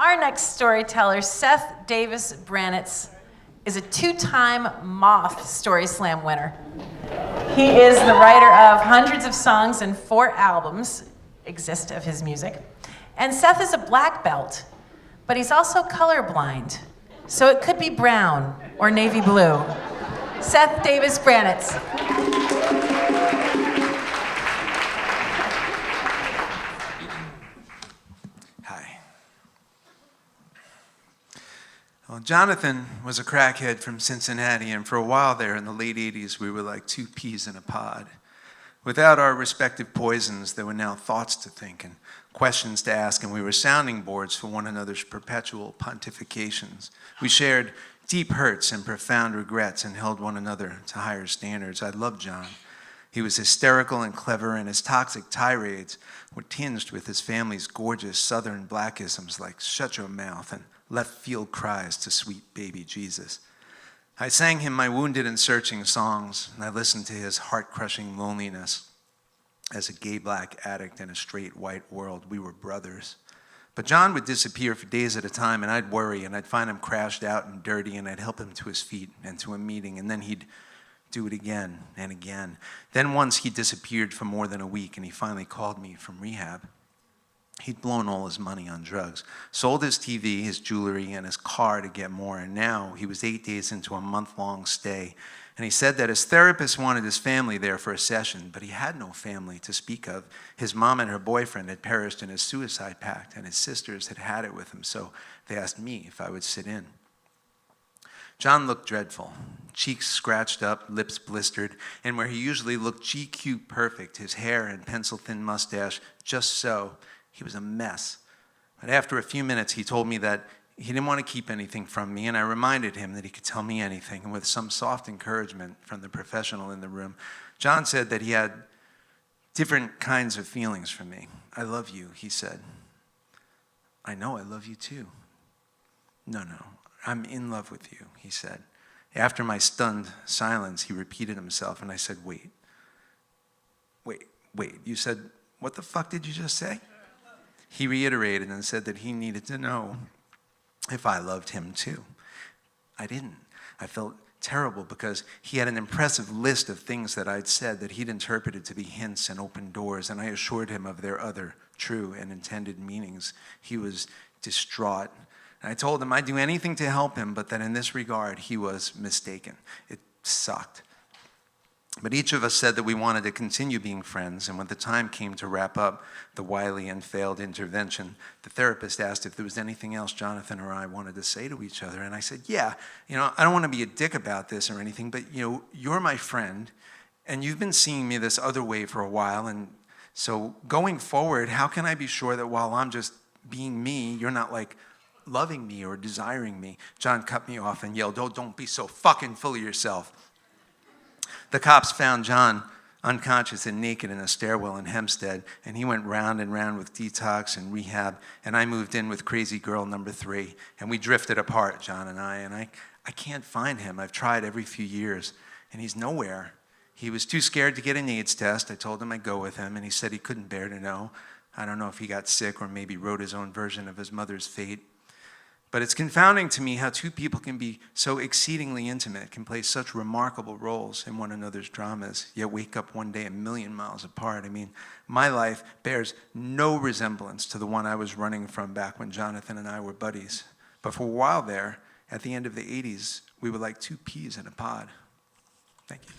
Our next storyteller, Seth Davis Branitz, is a two-time Moth Story Slam winner. He is the writer of hundreds of songs and 4 albums exist of his music. And Seth is a black belt, but he's also colorblind, so it could be brown or navy blue. Seth Davis Branitz. Well, Jonathan was a crackhead from Cincinnati, and for a while there in the late 80s, we were like 2 peas in a pod. Without our respective poisons, there were now thoughts to think and questions to ask, and we were sounding boards for one another's perpetual pontifications. We shared deep hurts and profound regrets and held one another to higher standards. I loved John. He was hysterical and clever, and his toxic tirades were tinged with his family's gorgeous southern blackisms like "shut your mouth" and left field cries to sweet baby Jesus. I sang him my wounded and searching songs, and I listened to his heart-crushing loneliness. As a gay black addict in a straight white world, we were brothers. But John would disappear for days at a time, and I'd worry, and I'd find him crashed out and dirty, and I'd help him to his feet and to a meeting, and then he'd do it again and again. Then once he disappeared for more than a week, and he finally called me from rehab. He'd blown all his money on drugs, sold his TV, his jewelry, and his car to get more, and now he was 8 days into a month-long stay. And he said that his therapist wanted his family there for a session, but he had no family to speak of. His mom and her boyfriend had perished in his suicide pact, and his sisters had had it with him, so they asked me if I would sit in. John looked dreadful, cheeks scratched up, lips blistered, and where he usually looked GQ perfect, his hair and pencil-thin mustache, just so, he was a mess. But after a few minutes, he told me that he didn't want to keep anything from me, and I reminded him that he could tell me anything. And with some soft encouragement from the professional in the room, John said that he had different kinds of feelings for me. "I love you," he said. "I know I love you too." No, "I'm in love with you," he said. After my stunned silence, he repeated himself, and I said, wait, you said, what the fuck did you just say? He reiterated and said that he needed to know if I loved him too. I didn't. I felt terrible because he had an impressive list of things that I'd said that he'd interpreted to be hints and open doors, and I assured him of their other true and intended meanings. He was distraught. And I told him I'd do anything to help him, but that in this regard, he was mistaken. It sucked. But each of us said that we wanted to continue being friends, and when the time came to wrap up the wily and failed intervention, the therapist asked if there was anything else Jonathan or I wanted to say to each other, and I said, yeah, I don't want to be a dick about this or anything, but you're my friend, and you've been seeing me this other way for a while, and so going forward, how can I be sure that while I'm just being me, you're not like loving me or desiring me? John cut me off and yelled, "Oh, don't be so fucking full of yourself." The cops found John unconscious and naked in a stairwell in Hempstead, and he went round and round with detox and rehab, and I moved in with crazy girl number 3, and we drifted apart, John and I can't find him. I've tried every few years, and he's nowhere. He was too scared to get an AIDS test. I told him I'd go with him, and he said he couldn't bear to know. I don't know if he got sick or maybe wrote his own version of his mother's fate. But it's confounding to me how 2 people can be so exceedingly intimate, can play such remarkable roles in one another's dramas, yet wake up one day a million miles apart. I mean, my life bears no resemblance to the one I was running from back when Jonathan and I were buddies. But for a while there, at the end of the 80s, we were like 2 peas in a pod. Thank you.